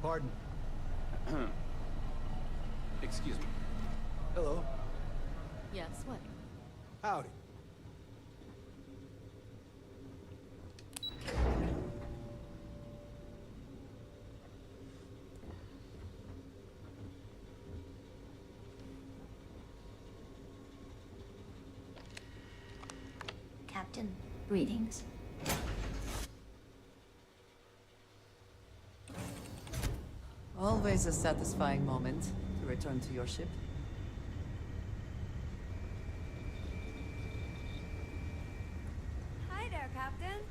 Pardon? Excuse me. Hello. Yes, what? Howdy. Captain, greetings. Always a satisfying moment to return to your ship. Hi there, Captain.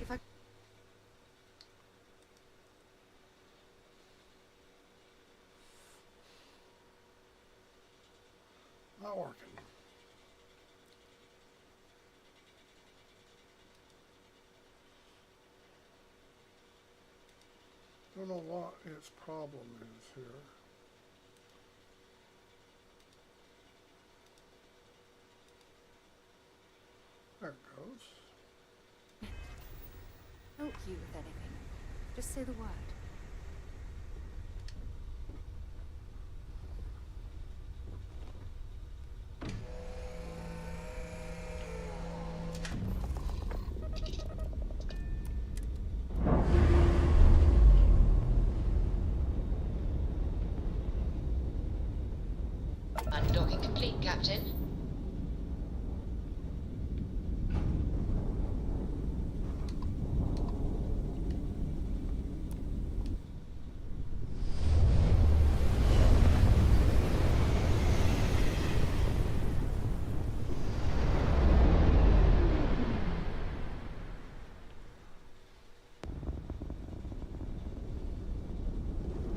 If I... Not working. Don't know what its problem is here. There it goes. Help you with anything. Just say the word. Undocking complete, Captain.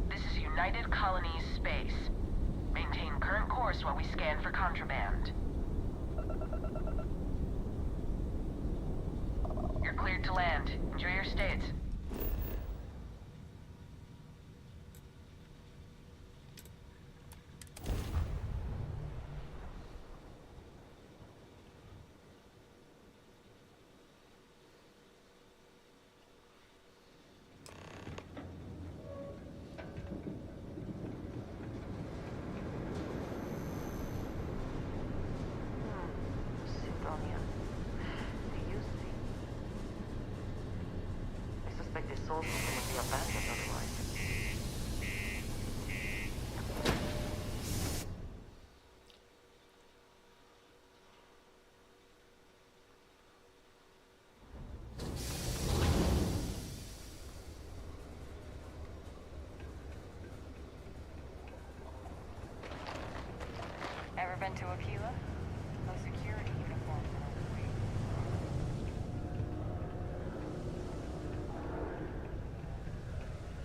This is United Colonies Space. Maintain current course while we scan for contraband. You're cleared to land. Enjoy your stays. Sidonia. Do you see? I suspect this soul will be abandoned otherwise. Ever been to Aquila? No security uniforms on our way.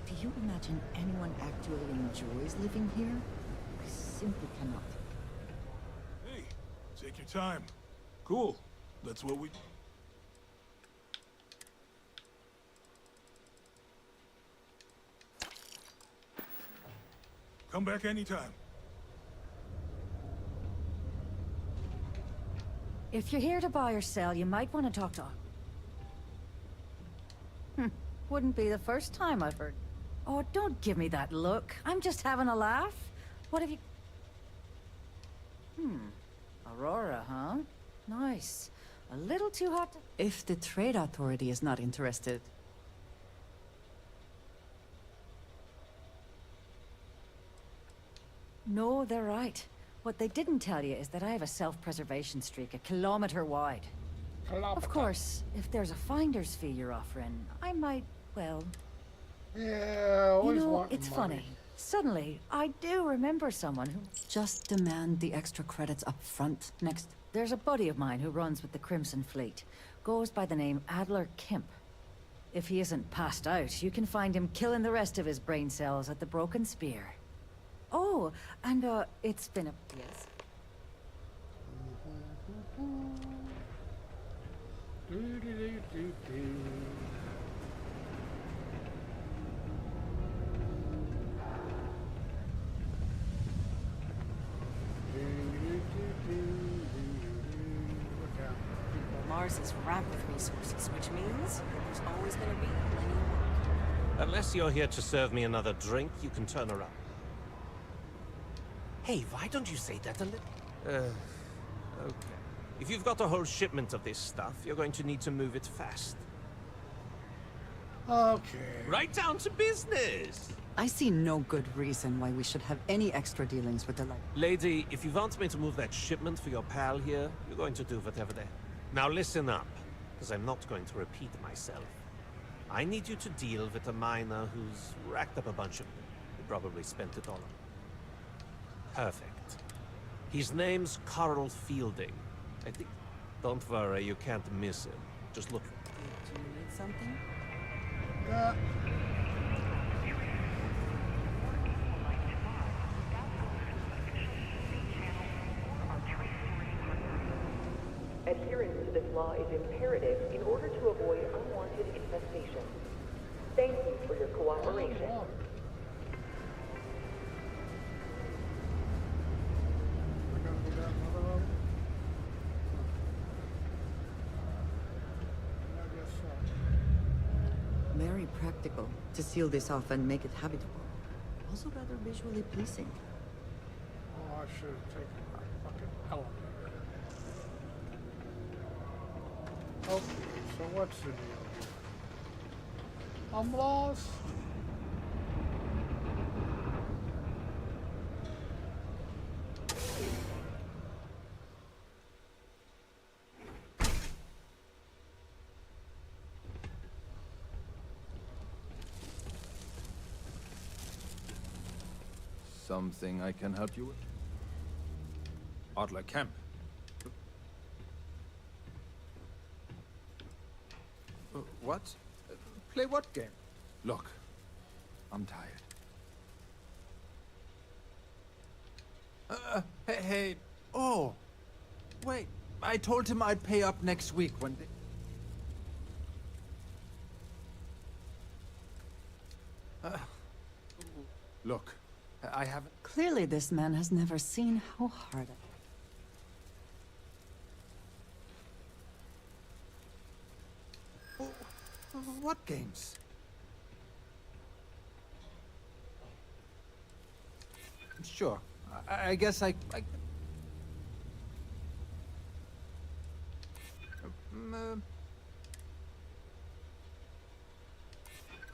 Do you imagine anyone actually enjoys living here? I simply cannot. Hey, take your time. Cool. That's what we... Come back anytime. If you're here to buy or sell, you might want to talk to... Wouldn't be the first time I've heard... Oh, don't give me that look. I'm just having a laugh. What have you... Aurora, huh? Nice. A little too hot to... If the Trade Authority is not interested... No, they're right. What they didn't tell you is that I have a self-preservation streak 1 kilometer wide. Of course, if there's a finder's fee you're offering, I might, well... Yeah, always You know, wanting it's money. funny. Suddenly, I do remember someone who... Just demand the extra credits up front next... There's a buddy of mine who runs with the Crimson Fleet. Goes by the name Adler Kemp. If he isn't passed out, you can find him killing the rest of his brain cells at the Broken Spear. Oh, and it's been a... Yes? Look out. Mars Mars is ripe with resources, which means there's always gonna be plenty of work. Unless you're here to serve me another drink, you can turn around. Hey, why don't you say that a little... okay. If you've got a whole shipment of this stuff, you're going to need to move it fast. Okay. Right down to business! I see no good reason why we should have any extra dealings with the light. Lady, if you want me to move that shipment for your pal here, you're going to do whatever they... Now listen up, because I'm not going to repeat myself. I need you to deal with a miner who's racked up a bunch of... He probably spent it all on... Perfect. His name's Carl Fielding. I think... Don't worry, you can't miss him. Just look... Do you need something? Yeah. Adherence to this law is imperative in order to avoid unwanted infestation. Thank you for your cooperation. Water. We're gonna go down another road? I guess so. Very practical to seal this off and make it habitable. Also rather visually pleasing. Oh, I should have taken my fucking elevator. Okay, so what's the deal here? I'm lost. Something I can help you with? Adler Camp. What? Play what game? Look, I'm tired. Hey, oh! Wait, I told him I'd pay up next week when they... look, I haven't... Clearly this man has never seen how hard I... What games? Sure. I guess I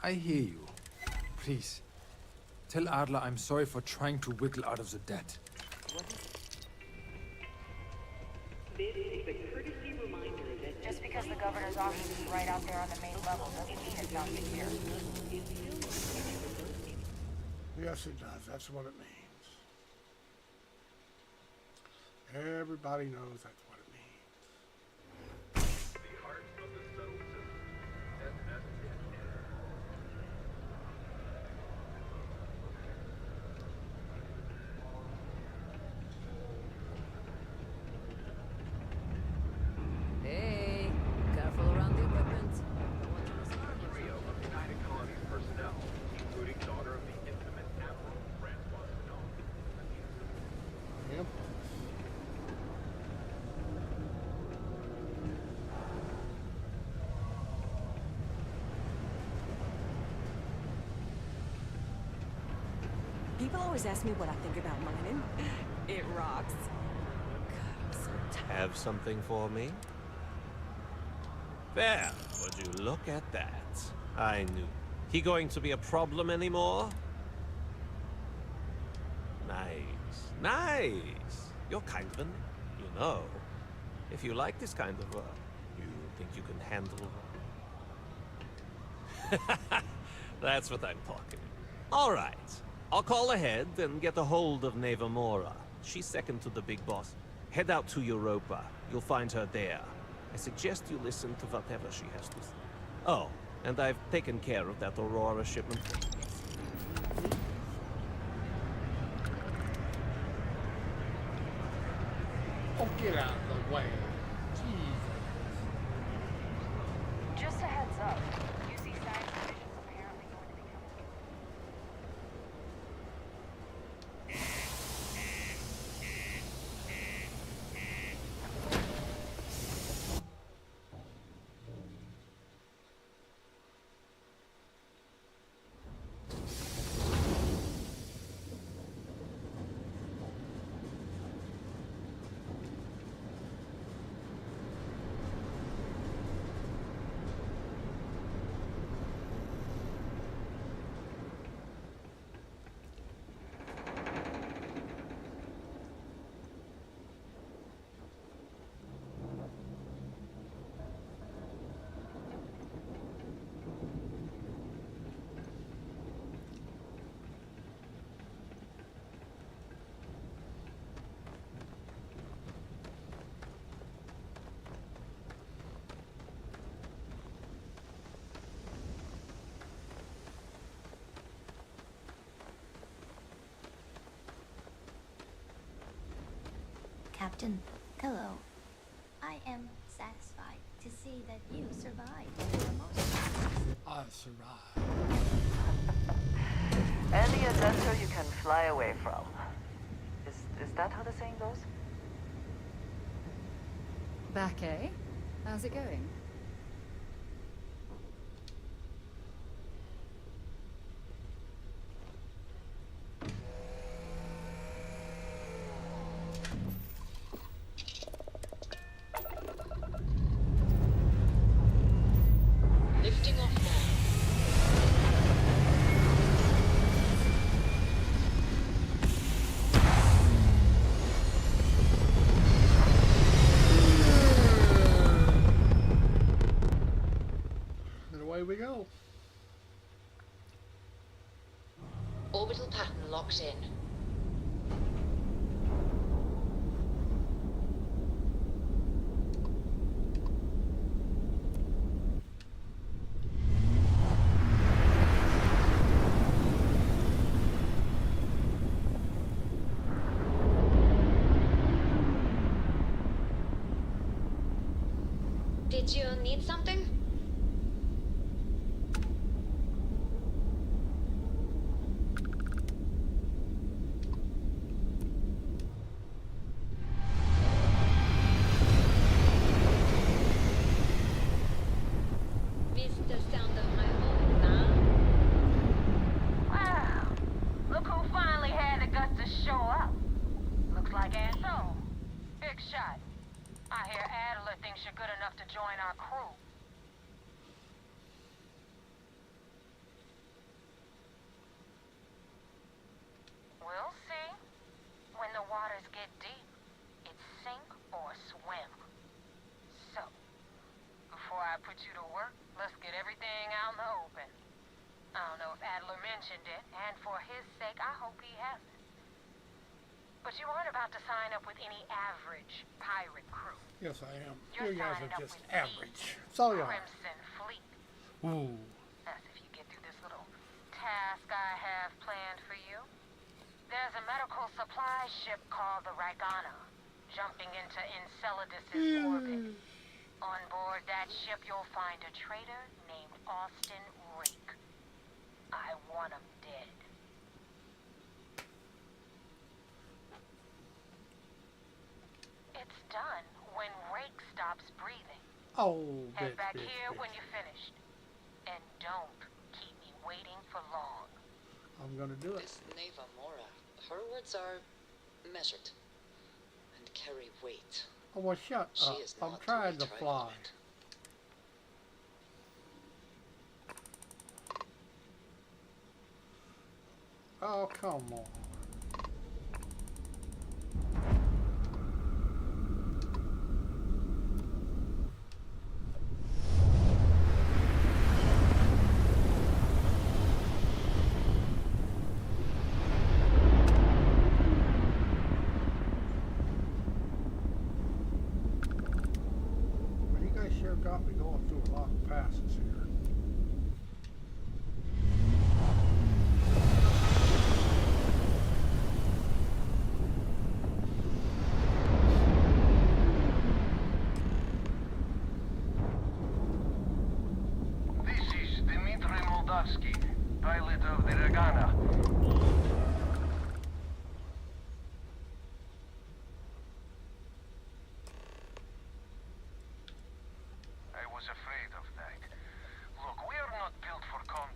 I hear you. Please. Tell Adler I'm sorry for trying to wiggle out of the debt. Just because the governor's office is right out there on the main level doesn't mean it's not secure. Yes, it does. That's what it means. Everybody knows that's what it means. Hey, careful around the equipment. Don't want to miss an argument. Trio of United Colonies personnel, including daughter of the infamous Admiral Francois Renault. Yep. People always ask me what I think about mining. It rocks. God, I'm so tired. Have something for me? There, would you look at that? I knew. He going to be a problem anymore? Nice. Nice! You're kind of an... You know, if you like this kind of you think you can handle... That's what I'm talking. All right. I'll call ahead and get a hold of Neva Mora. She's second to the big boss. Head out to Europa. You'll find her there. I suggest you listen to whatever she has to say. Oh, and I've taken care of that Aurora shipment. Oh, get out of the way. Jesus. Just a heads up. UC Science Division's apparently going to be coming. Captain. Hello. I am satisfied to see that you survived for the most part. I survived. Any adventure you can fly away from. Is that how the saying goes? Back, eh? How's it going? Lifting off now. And away we go. Orbital pattern locked in. Did you need something? Missed the sound of my voice, huh? Wow. Look who finally had the guts to show up. Looks like asshole. Big shot. I hear Adler thinks you're good enough to join our crew. We'll see. When the waters get deep, it's sink or swim. So, before I put you to work, let's get everything out in the open. I don't know if Adler mentioned it, and for his sake, I hope he hasn't. But you aren't about to sign up with any average pirate crew. Yes, I am. You're You guys signing are up just with average. the That's all you are. Crimson Fleet. Ooh. That's if you get through this little task I have planned for you. There's a medical supply ship called the Ragana, jumping into Enceladus's orbit. On board that ship, you'll find a traitor named Austin Rake. I want him dead. It's done when Rake stops breathing. Oh, Head bitch, back bitch, here bitch. when you're finished. And don't keep me waiting for long. I'm gonna do it. This Neva Mora, her words are measured and carry weight. Oh, well, shut She up. is I'm not trying be to trifled fly. with. Oh, come on. Well, you guys sure got me going through a lot of passes here. Pilot of the Ragana. I was afraid of that. Look, we are not built for combat.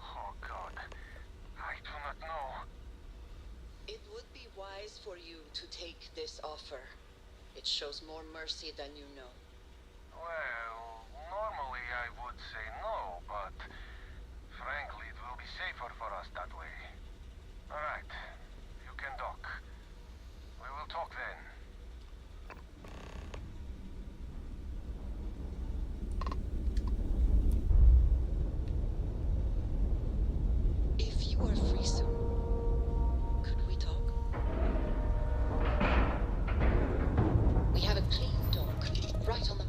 Oh God, I do not know. It would be wise for you to take this offer. It shows more mercy than you know. Well, normally I would say no, but frankly it will be safer for us that way. Alright, you can dock. We will talk then. If you are free soon, could we talk? We have a clean dock right on the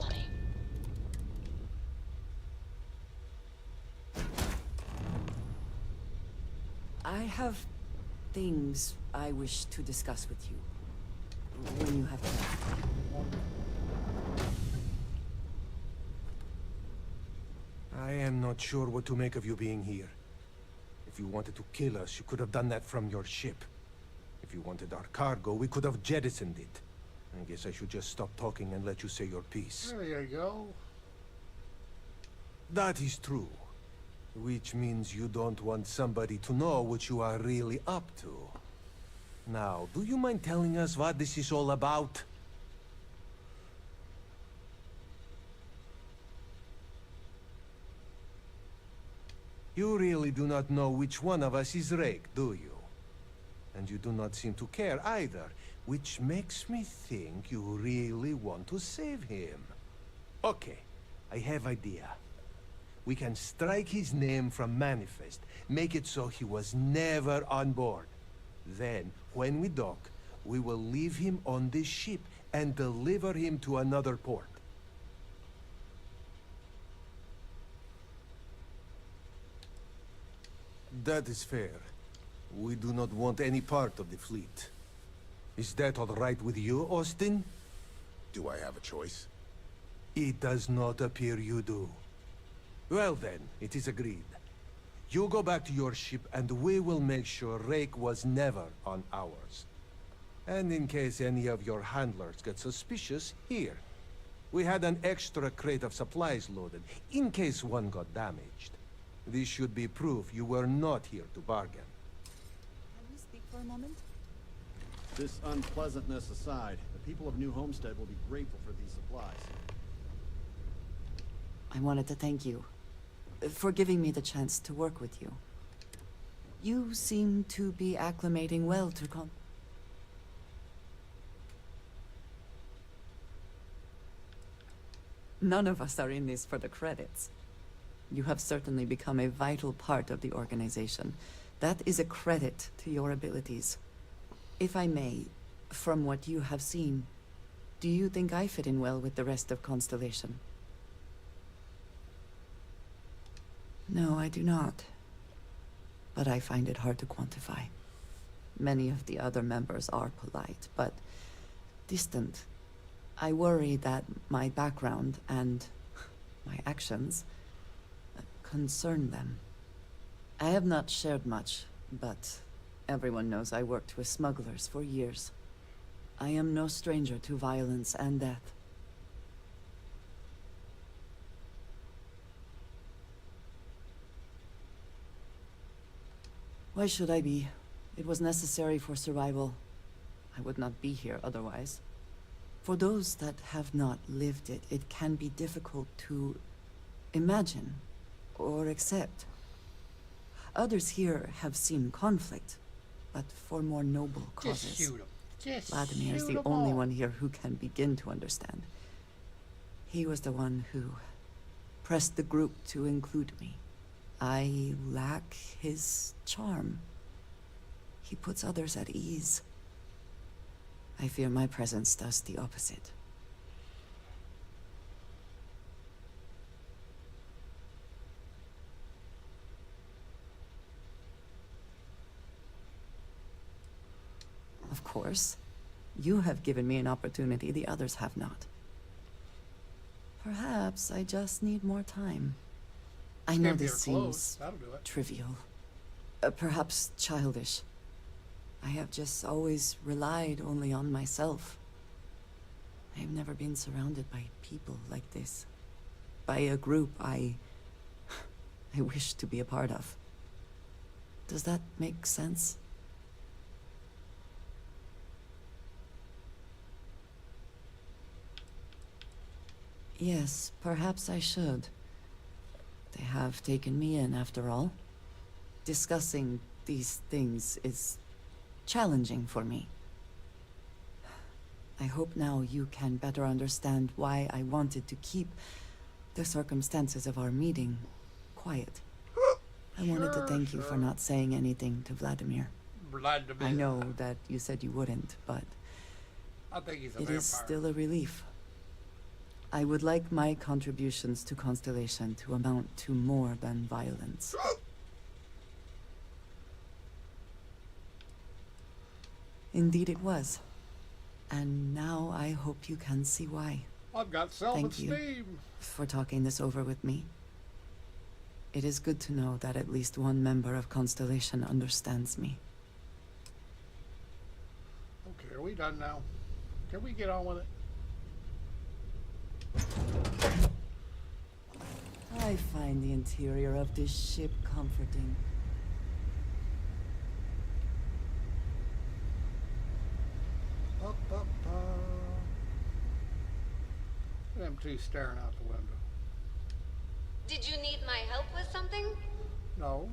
I have things I wish to discuss with you. When you have time. I am not sure what to make of you being here. If you wanted to kill us, you could have done that from your ship. If you wanted our cargo, we could have jettisoned it. I guess I should just stop talking and let you say your piece. There you go. That is true. Which means you don't want somebody to know what you are really up to. Now, do you mind telling us what this is all about? You really do not know which one of us is Rake, do you? And you do not seem to care either, which makes me think you really want to save him. Okay, I have idea. We can strike his name from Manifest, make it so he was never on board. Then, when we dock, we will leave him on this ship and deliver him to another port. That is fair. We do not want any part of the fleet. Is that all right with you, Austin? Do I have a choice? It does not appear you do. Well then, it is agreed. You go back to your ship and we will make sure Rake was never on ours. And in case any of your handlers get suspicious, here. We had an extra crate of supplies loaded, in case one got damaged. This should be proof you were not here to bargain. Can we speak for a moment? This unpleasantness aside, the people of New Homestead will be grateful for these supplies. I wanted to thank you for giving me the chance to work with you. You seem to be acclimating well to None of us are in this for the credits. You have certainly become a vital part of the organization. That is a credit to your abilities. If I may, from what you have seen, do you think I fit in well with the rest of Constellation? No, I do not. But I find it hard to quantify. Many of the other members are polite, but distant. I worry that my background and my actions concern them. I have not shared much, but everyone knows I worked with smugglers for years. I am no stranger to violence and death. Why should I be? It was necessary for survival. I would not be here otherwise. For those that have not lived it, it can be difficult to imagine or accept. Others here have seen conflict, but for more noble causes. Just shoot him. Just Vladimir is shoot the 'em only all. one here who can begin to understand. He was the one who pressed the group to include me. I lack his charm. He puts others at ease. I fear my presence does the opposite. Of course, you have given me an opportunity the others have not. Perhaps I just need more time. I know Maybe this your clothes. seems That'll do it. trivial, perhaps childish. I have just always relied only on myself. I have never been surrounded by people like this. By a group I wish to be a part of. Does that make sense? Yes, perhaps I should. They have taken me in after all. Discussing these things is challenging for me. I hope now you can better understand why I wanted to keep the circumstances of our meeting quiet. I wanted to thank you for not saying anything to Vladimir. I know that you said you wouldn't, but I think he's a it vampire. is still a relief. I would like my contributions to Constellation to amount to more than violence. Indeed it was. And now I hope you can see why. I've got Thank you self-esteem. for talking this over with me. It is good to know that at least one member of Constellation understands me. Okay, are we done now? Can we get on with it? I find the interior of this ship comforting. Them two staring out the window. Did you need my help with something? No.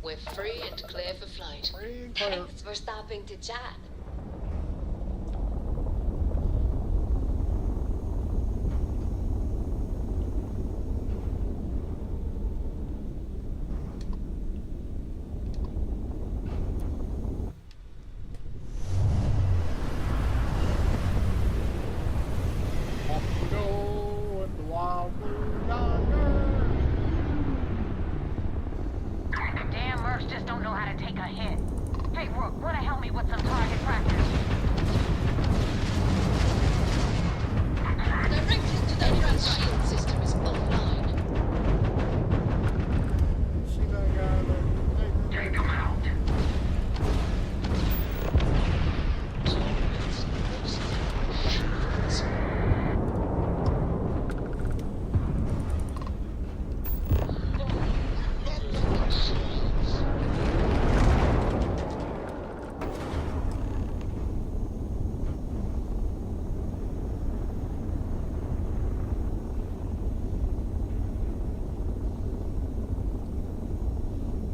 We're free and clear for flight. Free and clear. Thanks for stopping to chat. Off we go with the wild blue yonder. The damn mercs just don't know how to take a hit. Hey, Rook, wanna help me with some target practice? Directed to the front shield system is offline. See that guy there? Take him out.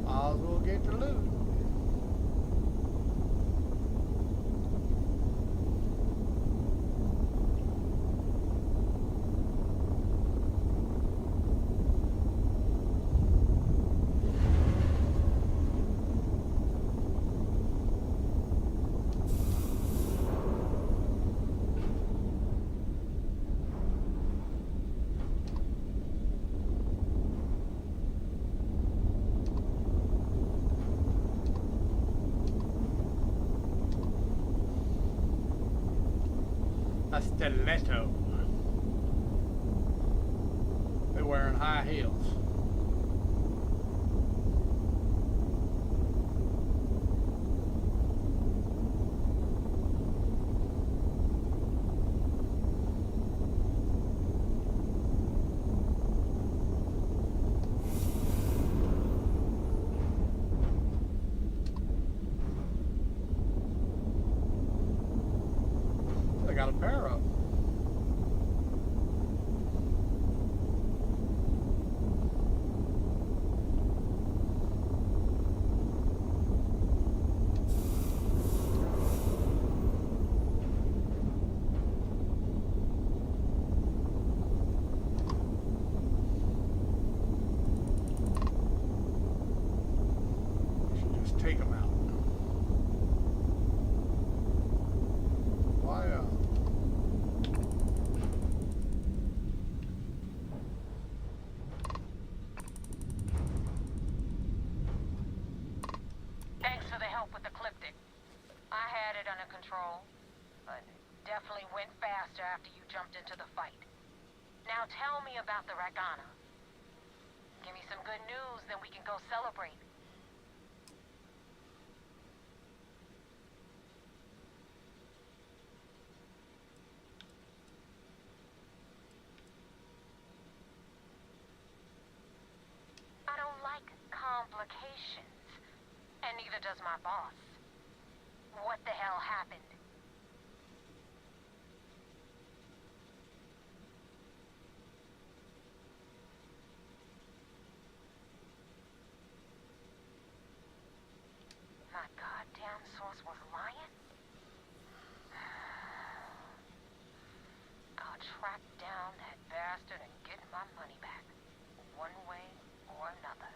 Might as well get the loot. A stiletto. They're wearing high heels. They got a pair of them. Should just take them out. Why, Thanks for the help with the Ecliptic. I had it under control, but it definitely went faster after you jumped into the fight. Now tell me about the Ragana. Give me some good news, then we can go celebrate. I don't like complications. And neither does my boss. What the hell happened? My goddamn source was lying? I'll track down that bastard and get my money back. One way or another.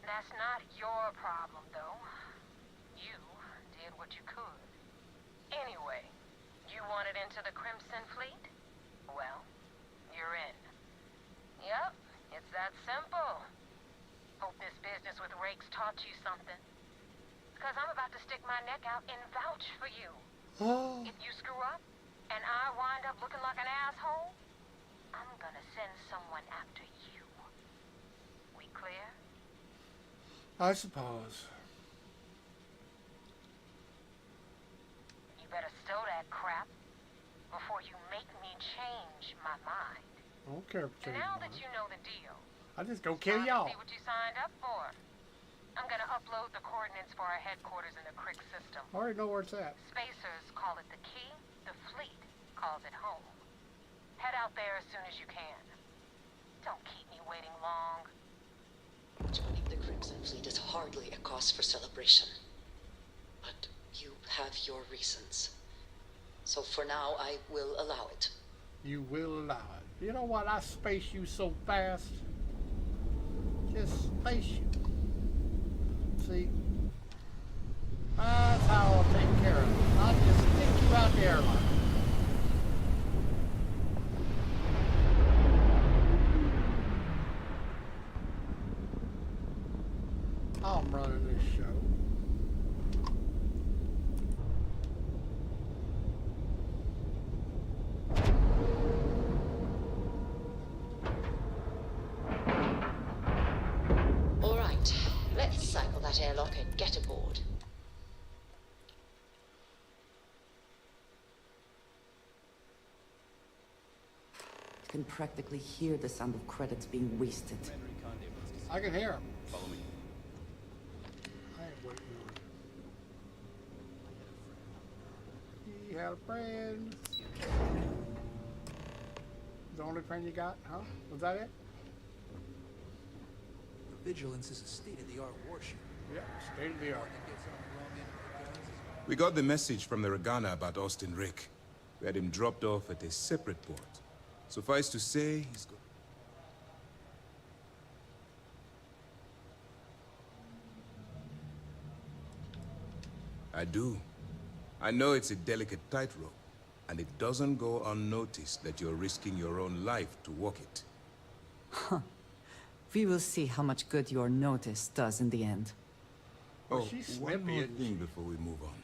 That's not your problem, though. You did what you could. Anyway, You wanted into the Crimson Fleet? Well, you're in. Yep, it's that simple. Hope this business with Rakes taught you something. Because I'm about to stick my neck out and vouch for you. If you screw up, and I wind up looking like an asshole, I'm gonna send someone after you. We clear? I suppose. You better stow that crap before you make me change my mind. I don't care if And now that you know the deal, I just go kill time to y'all. see what you signed up for. I'm gonna upload the coordinates for our headquarters in the Crick system. I already know where it's at. Spacers call it the key, the fleet calls it home. Head out there as soon as you can. Don't keep me waiting long. Joining the Crimson Fleet is hardly a cause for celebration. But you have your reasons. So for now, I will allow it. You will allow it. You know what? I space you so fast. Just space you. See? That's how I'll take care of it. I'll just stick you out the airline. I'm running this show. All right, let's cycle that airlock and get aboard. You can practically hear the sound of credits being wasted. I can hear him. Follow me. I ain't waiting on him. He had a friend. The only friend you got, huh? Was that it? The Vigilance is a state-of-the-art warship. Yeah, state of the art. We got the message from the Regana about Austin Rick. We had him dropped off at a separate port. Suffice to say, he's got... I do. I know it's a delicate tightrope, and it doesn't go unnoticed that you're risking your own life to walk it. Huh. We will see how much good your notice does in the end. Oh, one more thing before we move on.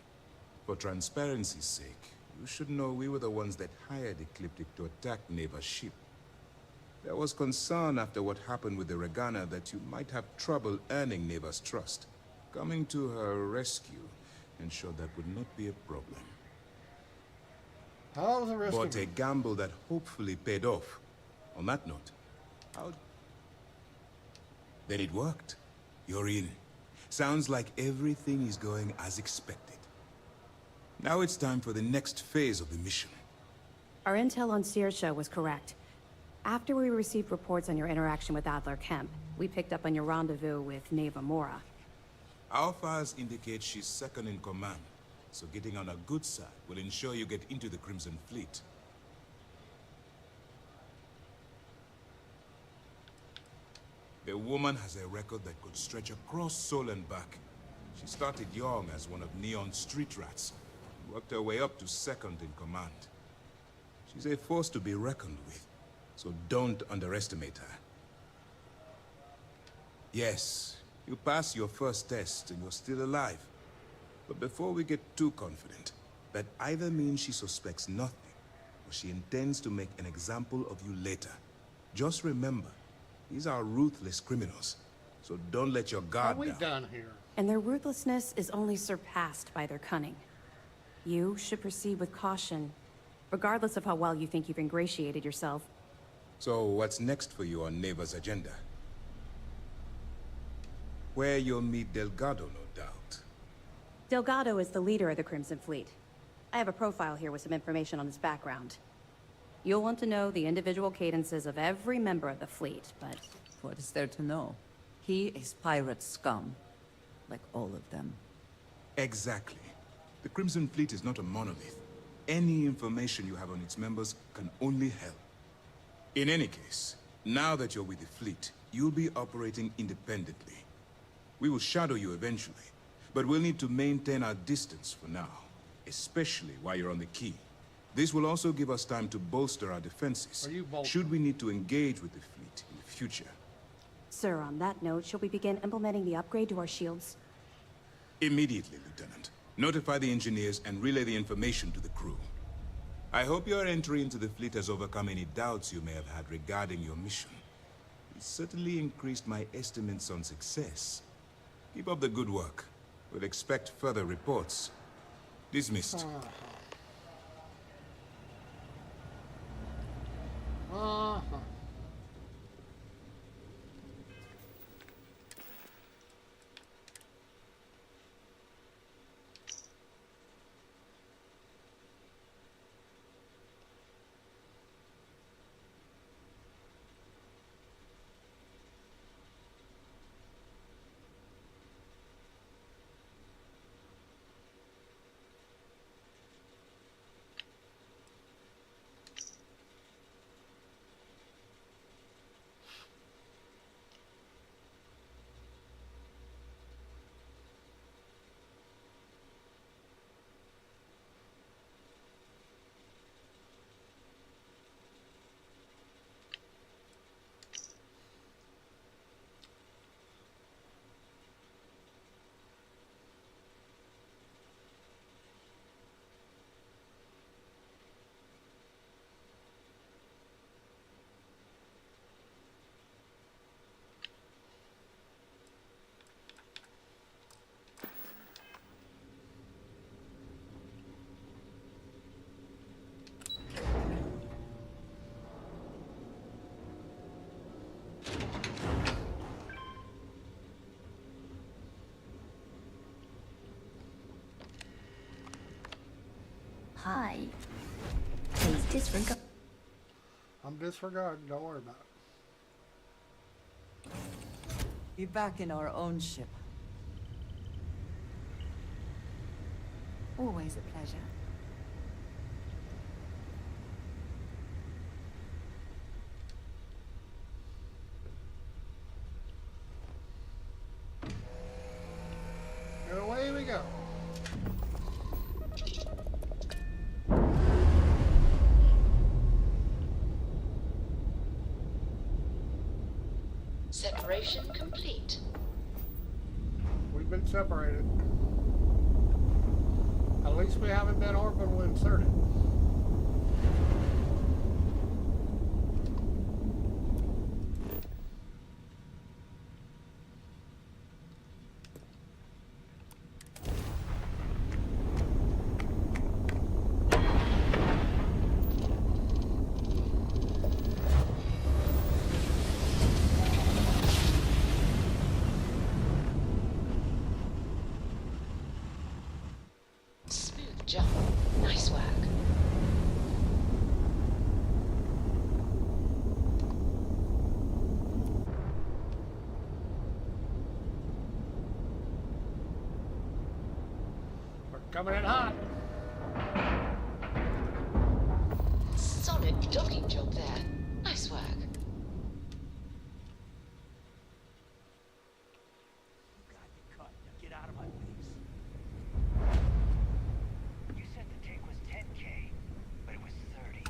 For transparency's sake, you should know we were the ones that hired Ecliptic to attack Neva's ship. There was concern after what happened with the Regana that you might have trouble earning Neva's trust. Coming to her rescue ensured that would not be a problem. How was the risk But a gamble that hopefully paid off. On that note, how... Then it worked. You're in. Sounds like everything is going as expected. Now it's time for the next phase of the mission. Our intel on Saoirse was correct. After we received reports on your interaction with Adler Kemp, we picked up on your rendezvous with Neva Mora. Our files indicate she's second in command, so getting on a good side will ensure you get into the Crimson Fleet. The woman has a record that could stretch across Sol and back. She started young as one of Neon's street rats, and worked her way up to second in command. She's a force to be reckoned with, so don't underestimate her. Yes, you passed your first test and you're still alive. But before we get too confident, that either means she suspects nothing, or she intends to make an example of you later. Just remember, these are ruthless criminals, so don't let your guard down. What have we done here? And their ruthlessness is only surpassed by their cunning. You should proceed with caution, regardless of how well you think you've ingratiated yourself. So what's next for you on Neva's agenda? Where you'll meet Delgado, no doubt. Delgado is the leader of the Crimson Fleet. I have a profile here with some information on his background. You'll want to know the individual cadences of every member of the fleet, but... What is there to know? He is pirate scum, like all of them. Exactly. The Crimson Fleet is not a monolith. Any information you have on its members can only help. In any case, now that you're with the fleet, you'll be operating independently. We will shadow you eventually, but we'll need to maintain our distance for now, especially while you're on the quay. This will also give us time to bolster our defenses, should we need to engage with the fleet in the future. Sir, on that note, shall we begin implementing the upgrade to our shields? Immediately, Lieutenant. Notify the engineers and relay the information to the crew. I hope your entry into the fleet has overcome any doubts you may have had regarding your mission. It certainly increased my estimates on success. Keep up the good work. We'll expect further reports. Dismissed. Hi. Please disregard. I'm disregarding, don't worry about it. Be back in our own ship. Always a pleasure. And away we go. Separation complete. We've been separated. At least we haven't been orbital inserted. Smooth jump. Nice work. We're coming in hot. Solid docking job there. Nice work. Get out of my face. You said the take was 10K, but it was 30.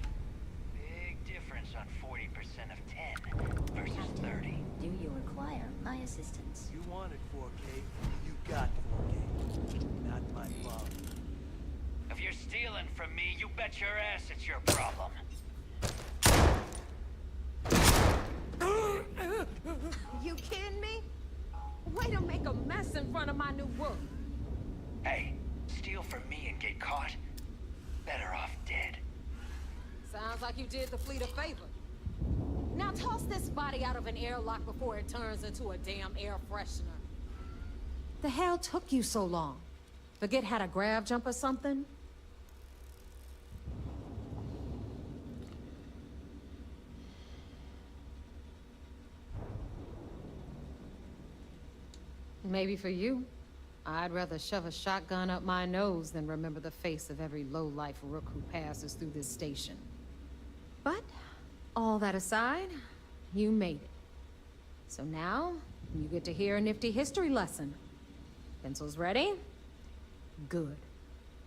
Big difference on 40% of 10 versus 30. Do you require my assistance? You wanted 4K, you got 4K. Not my fault. If you're stealing from me, you bet your ass it's your problem. You kidding me? Way to make a mess in front of my new work. Hey, steal from me and get caught. Better off dead. Sounds like you did the fleet a favor. Now toss this body out of an airlock before it turns into a damn air freshener. The hell took you so long? Forget how to grav jump or something? Maybe for you. I'd rather shove a shotgun up my nose than remember the face of every low-life rook who passes through this station. But, all that aside, you made it. So now, you get to hear a nifty history lesson. Pencils ready? Good.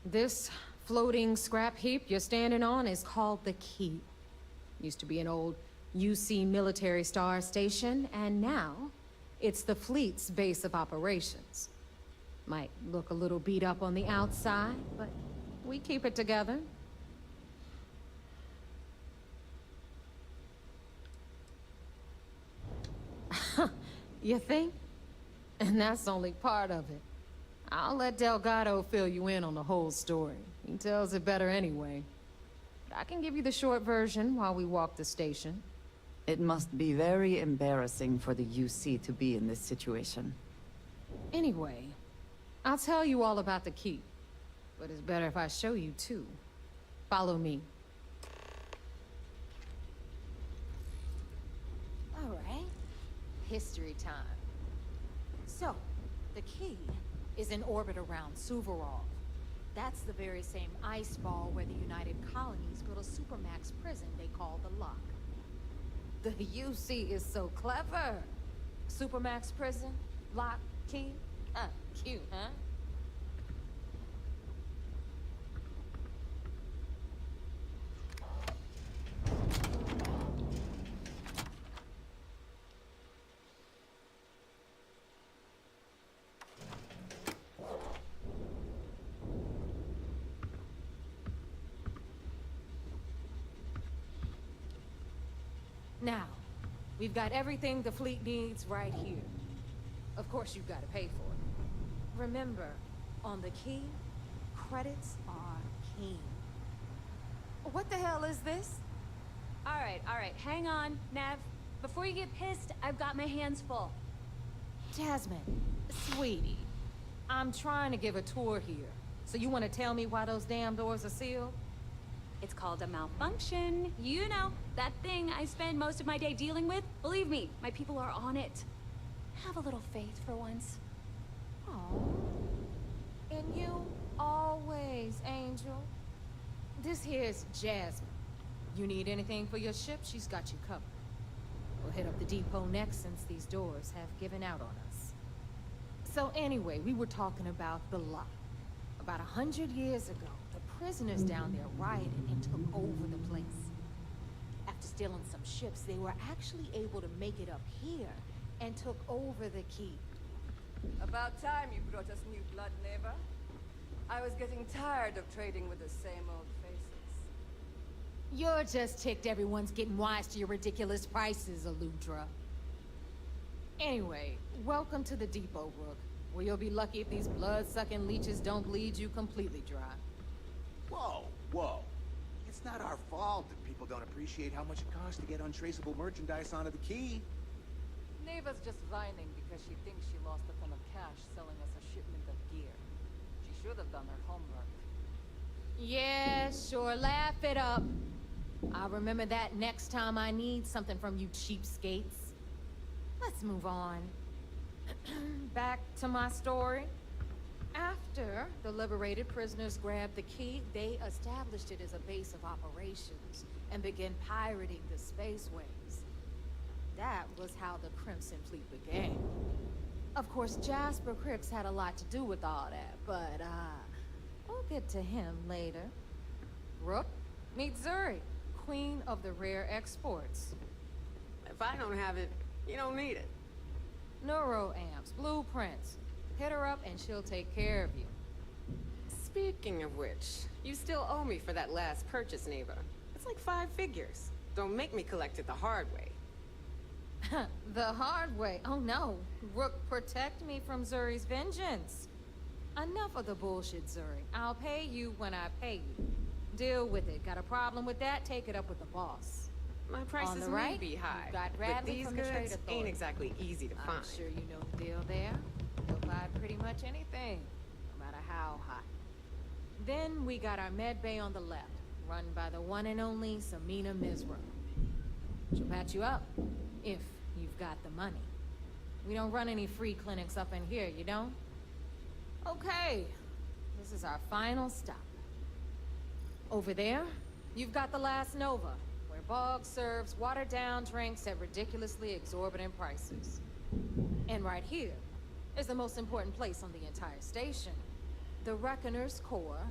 This floating scrap heap you're standing on is called the Key. Used to be an old UC military star station, and now it's the fleet's base of operations. Might look a little beat up on the outside, but we keep it together. You think? And that's only part of it. I'll let Delgado fill you in on the whole story. He tells it better anyway. But I can give you the short version while we walk the station. It must be very embarrassing for the UC to be in this situation. Anyway, I'll tell you all about the Key. But it's better if I show you too. Follow me. All right. History time. So, the Key is in orbit around Suvorov. That's the very same ice ball where the United Colonies built a supermax prison they call the Lock. The UC is so clever. Supermax prison? Lock? Key? Cute, huh? Now, we've got everything the fleet needs right here. Of course, you've got to pay for it. Remember, on the Key, credits are king. What the hell is this? All right, hang on, Nev. Before you get pissed, I've got my hands full. Jasmine, sweetie, I'm trying to give a tour here. So you want to tell me why those damn doors are sealed? It's called a malfunction. You know, that thing I spend most of my day dealing with. Believe me, my people are on it. Have a little faith for once. Oh, and you always, Angel. This here's Jasmine. You need anything for your ship, she's got you covered. We'll hit up the depot next since these doors have given out on us. So anyway, we were talking about the Lock. About 100 years ago, the prisoners down there rioted and took over the place. After stealing some ships, they were actually able to make it up here and took over the Key. About time you brought us new blood, neighbor. I was getting tired of trading with the same old faces. You're just ticked everyone's getting wise to your ridiculous prices, Aludra. Anyway, welcome to the depot, Rook, where you'll be lucky if these blood-sucking leeches don't bleed you completely dry. Whoa. It's not our fault that people don't appreciate how much it costs to get untraceable merchandise onto the Key. Neva's just whining because she thinks she lost a ton of cash selling us a shipment of gear. She should have done her homework. Yeah, sure, laugh it up. I'll remember that next time I need something from you cheapskates. Let's move on. Back to my story. After the liberated prisoners grabbed the Key, they established it as a base of operations and began pirating the spaceways. That was how the Crimson Fleet began. Of course, Jasper Cricks had a lot to do with all that, but, we'll get to him later. Rook, meet Zuri, queen of the rare exports. If I don't have it, you don't need it. Neuroamps, blueprints. Hit her up and she'll take care of you. Speaking of which, you still owe me for that last purchase, neighbor. It's like 5 figures. Don't make me collect it the hard way. The hard way? Oh no. Rook, protect me from Zuri's vengeance. Enough of the bullshit, Zuri. I'll pay you when I pay you. Deal with it. Got a problem with that? Take it up with the boss. My prices may be high, but these goods ain't exactly easy to find. I'm sure you know the deal there. You'll buy pretty much anything, no matter how hot. Then we got our med bay on the left, run by the one and only Samina Mizra. She'll patch you up, if you've got the money. We don't run any free clinics up in here, you don't? Okay, this is our final stop. Over there, you've got the Last Nova, where Bog serves watered-down drinks at ridiculously exorbitant prices. And right here is the most important place on the entire station. The Reckoner's core,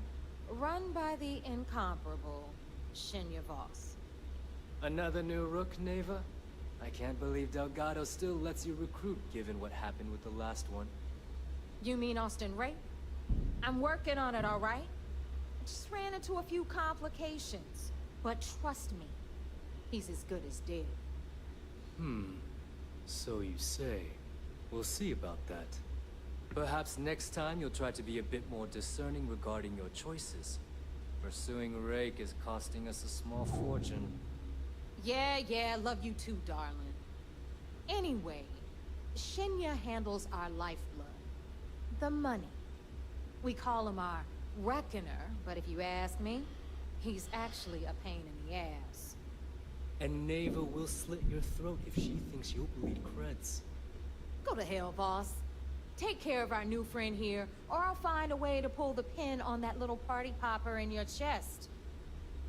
run by the incomparable Shinya Voss. Another new rook, Neva? I can't believe Delgado still lets you recruit, given what happened with the last one. You mean Austin Ray? I'm working on it, all right? I just ran into a few complications. But trust me, he's as good as dead. So you say. We'll see about that. Perhaps next time you'll try to be a bit more discerning regarding your choices. Pursuing Rake is costing us a small fortune. Yeah, love you too, darling. Anyway, Shinya handles our lifeblood. The money. We call him our reckoner, but if you ask me, he's actually a pain in the ass. And Neva will slit your throat if she thinks you'll bleed creds. Go to hell, boss. Take care of our new friend here, or I'll find a way to pull the pin on that little party popper in your chest.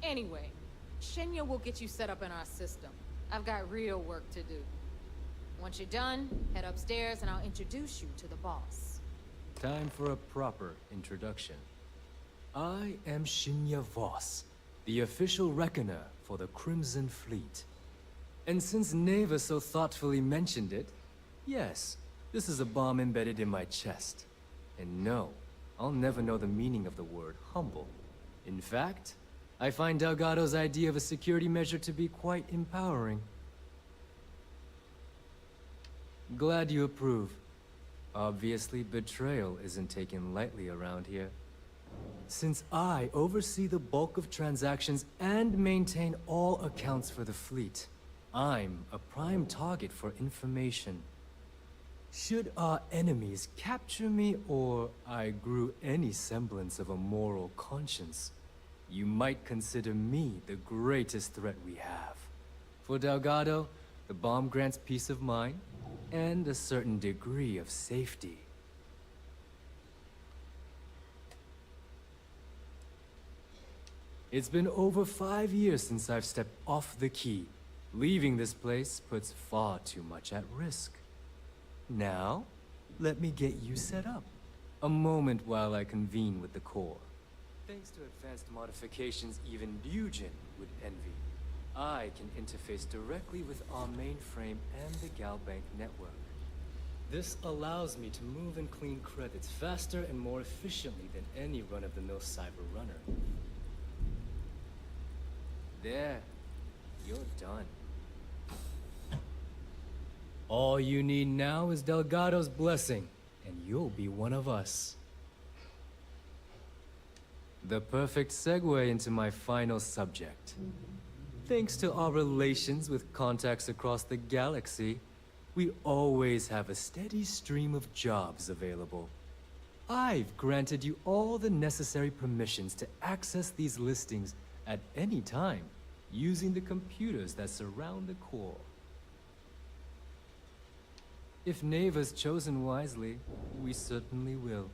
Anyway, Shinya will get you set up in our system. I've got real work to do. Once you're done, head upstairs and I'll introduce you to the boss. Time for a proper introduction. I am Shinya Voss, the official reckoner for the Crimson Fleet. And since Neva so thoughtfully mentioned it, yes, this is a bomb embedded in my chest. And no, I'll never know the meaning of the word humble. In fact, I find Delgado's idea of a security measure to be quite empowering. Glad you approve. Obviously, betrayal isn't taken lightly around here. Since I oversee the bulk of transactions and maintain all accounts for the fleet, I'm a prime target for information. Should our enemies capture me, or I grew any semblance of a moral conscience, you might consider me the greatest threat we have. For Delgado, the bomb grants peace of mind and a certain degree of safety. It's been over 5 years since I've stepped off the key. Leaving this place puts far too much at risk. Now, let me get you set up. A moment while I convene with the core. Thanks to advanced modifications even Bujin would envy, I can interface directly with our mainframe and the Galbank network. This allows me to move and clean credits faster and more efficiently than any run-of-the-mill cyber runner. There, you're done. All you need now is Delgado's blessing, and you'll be one of us. The perfect segue into my final subject. Thanks to our relations with contacts across the galaxy, we always have a steady stream of jobs available. I've granted you all the necessary permissions to access these listings at any time, using the computers that surround the core. If Neva's chosen wisely, we certainly will.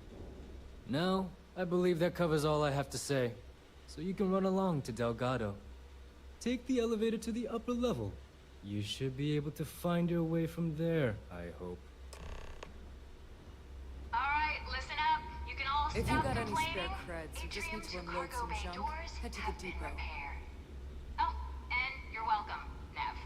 Now, I believe that covers all I have to say, so you can run along to Delgado. Take the elevator to the upper level. You should be able to find your way from there, I hope. Alright, listen up. You can all If stop you got any complaining. spare creds, you just need to unload some junk, head to the depot. Oh, and you're welcome, Nev.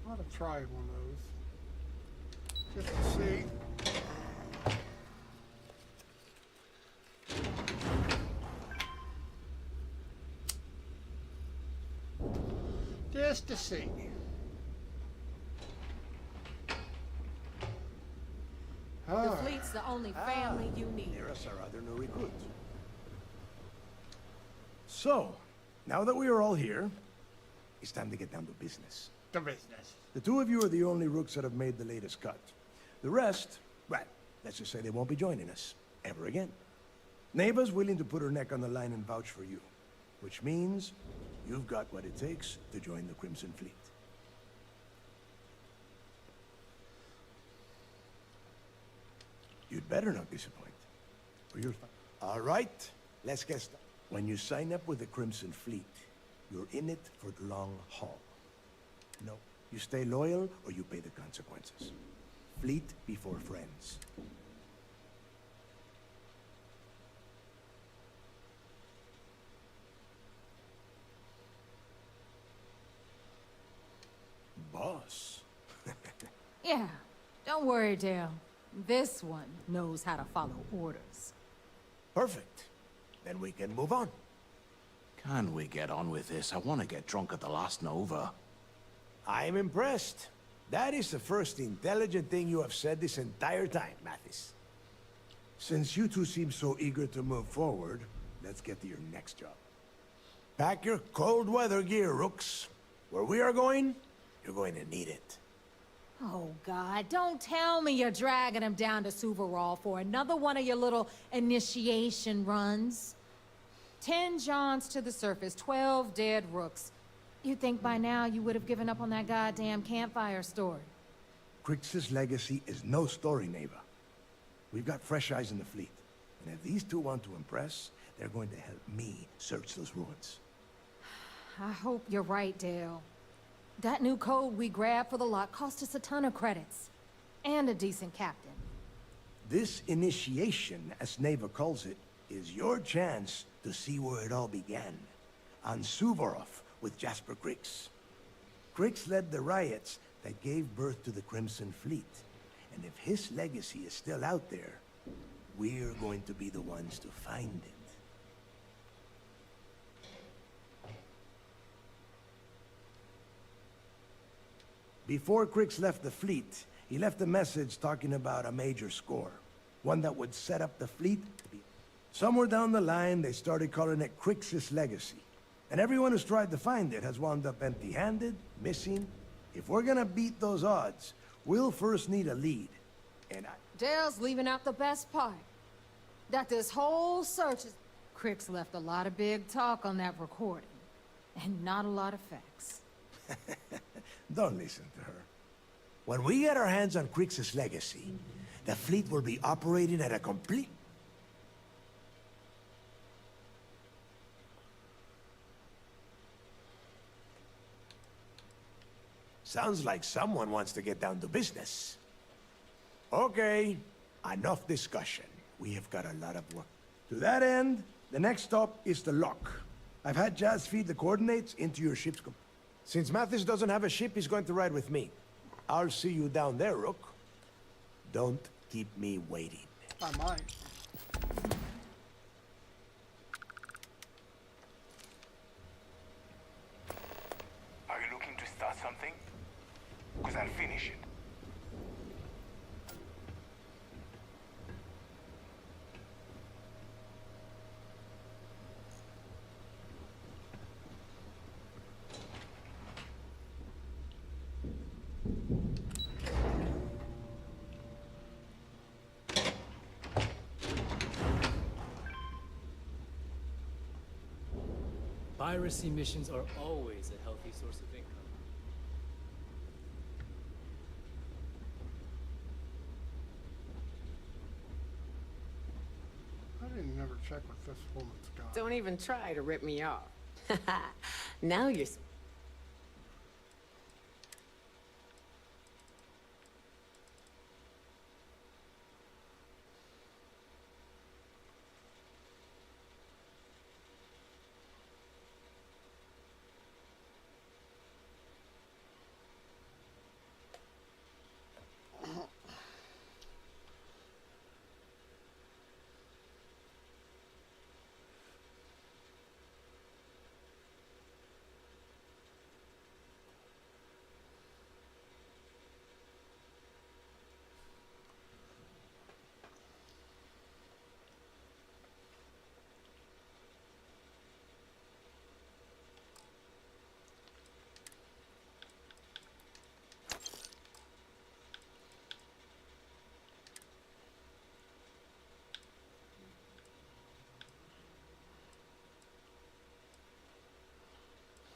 I ought to try one of those. Just to see. Just to see. The fleet's the only family you need. There are our other new recruits. So, now that we are all here, it's time to get down to business. The business. The two of you are the only rooks that have made the latest cut. The rest, well, let's just say they won't be joining us ever again. Neva's willing to put her neck on the line and vouch for you, which means you've got what it takes to join the Crimson Fleet. You'd better not disappoint, or you're fine. All right, let's get started. When you sign up with the Crimson Fleet, you're in it for the long haul. No, you stay loyal or you pay the consequences. Fleet before friends. Boss. Yeah, don't worry, Dale. This one knows how to follow orders. Perfect. Then we can move on. Can we get on with this? I want to get drunk at the last Nova. I'm impressed. That is the first intelligent thing you have said this entire time, Mathis. Since you two seem so eager to move forward, let's get to your next job. Pack your cold weather gear, Rooks. Where we are going, you're going to need it. Oh, God, don't tell me you're dragging him down to Suvarall for another one of your little initiation runs. 10 Johns to the surface, 12 dead Rooks. You'd think by now you would have given up on that goddamn campfire story. Crix's legacy is no story, Neva. We've got fresh eyes in the fleet. And if these two want to impress, they're going to help me search those ruins. I hope you're right, Dale. That new code we grabbed for the lot cost us a ton of credits. And a decent captain. This initiation, as Neva calls it, is your chance to see where it all began. On Suvorov with Jasper Crix. Crix led the riots that gave birth to the Crimson Fleet. And if his legacy is still out there, we're going to be the ones to find it. Before Crix left the fleet, he left a message talking about a major score. One that would set up the fleet to be... Somewhere down the line, they started calling it Crix's legacy. And everyone who's tried to find it has wound up empty-handed, missing. If we're gonna beat those odds, we'll first need a lead. And Dale's leaving out the best part. That this whole search is... Crix left a lot of big talk on that recording. And not a lot of facts. Don't listen to her. When we get our hands on Crix's legacy, the fleet will be operating at a complete... Sounds like someone wants to get down to business. Okay, enough discussion. We have got a lot of work. To that end, the next stop is the lock. I've had Jazz feed the coordinates into your ship's... Since Mathis doesn't have a ship, he's going to ride with me. I'll see you down there, Rook. Don't keep me waiting. I might. Are you looking to start something? Because I'll finish it. Piracy missions are always a healthy source of income. I didn't never check what this woman's got. Don't even try to rip me off. Now you're...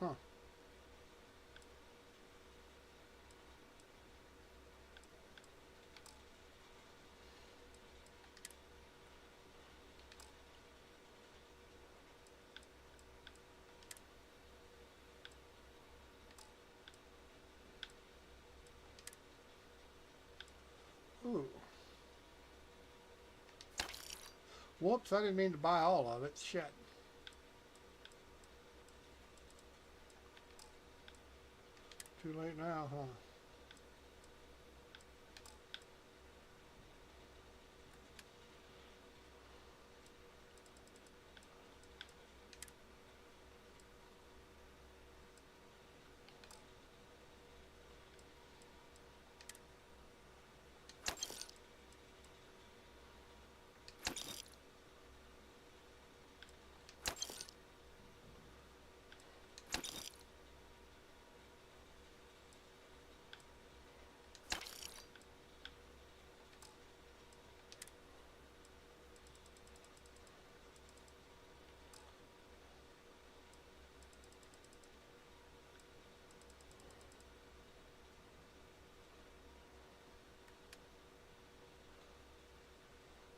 Huh. Ooh. Whoops, I didn't mean to buy all of it. Shit. Too late now, huh?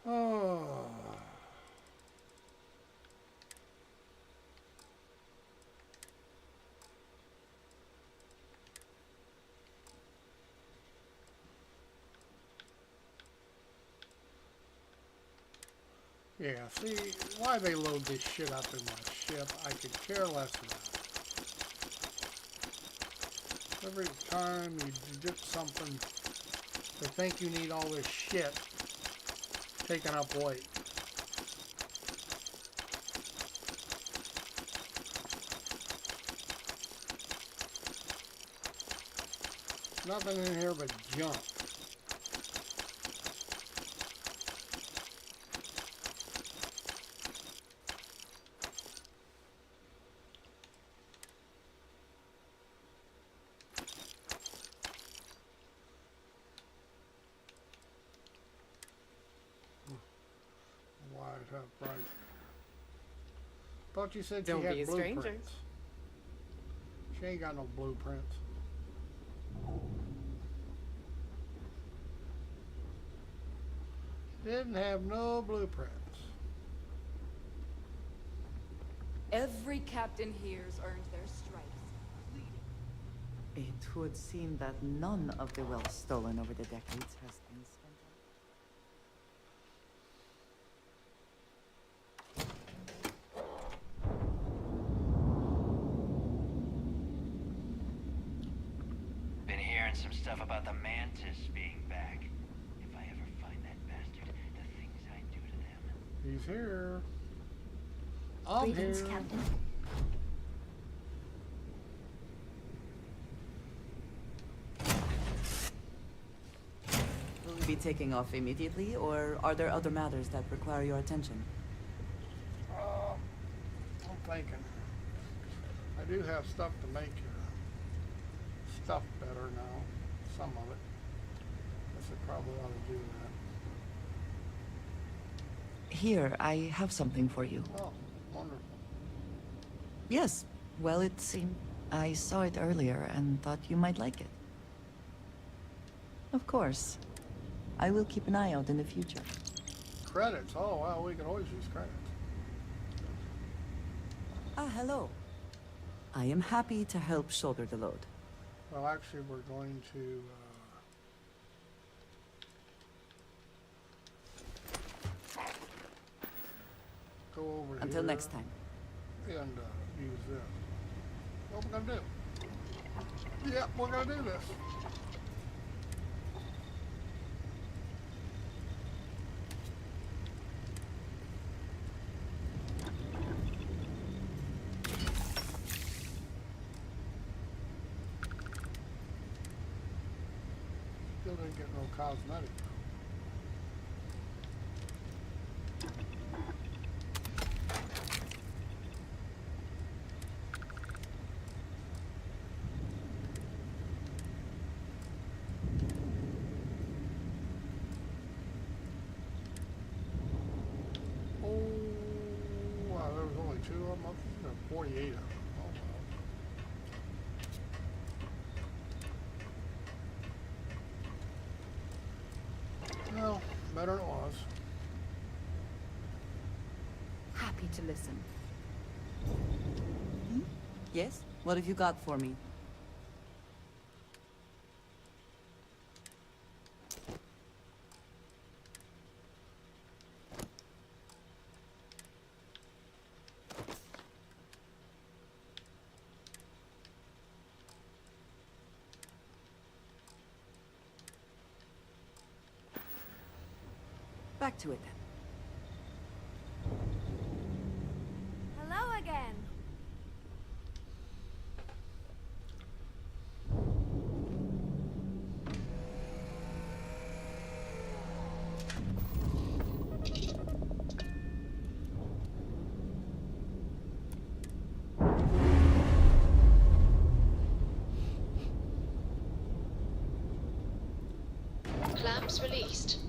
Oh. Yeah, see, why they load this shit up in my ship, I could care less about. Every time you dip something, they think you need all this shit taking up weight. Nothing in here but junk. Right. Thought you said she Don't had be a stranger. blueprints. She ain't got no blueprints. Didn't have no blueprints. Every captain here's earned their stripes. It would seem that none of the wealth stolen over the decades has been spent. Been hearing some stuff about the Mantis being back. If I ever find that bastard, the things I do to them. He's here. I'm Greetings, here. Captain. Will you be taking off immediately, or are there other matters that require your attention? I'm thinking. I do have stuff to make stuff better now. Some of it. Guess I probably ought to do that. Here, I have something for you. Oh, wonderful. Yes, well, it seemed I saw it earlier and thought you might like it. Of course. I will keep an eye out in the future. Credits. Oh, well, we can always use credits. Ah, hello. I am happy to help shoulder the load. Well, actually, we're going to go over Until here next time. and use this. What we're gonna do? Yep, we're gonna do this. Still didn't get no cosmetic. Oh, wow, there was only 2 of them. There were 48 of them. Oh, well. happy to listen. Yes? What have you got for me? Back to it then. Hello again. Clamps released.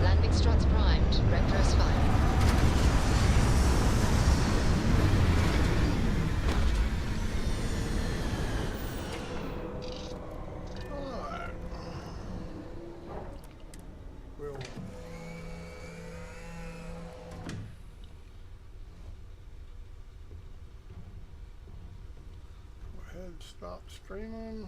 Landing struts primed. Rectors firing. Alright. We'll go ahead and stop streaming.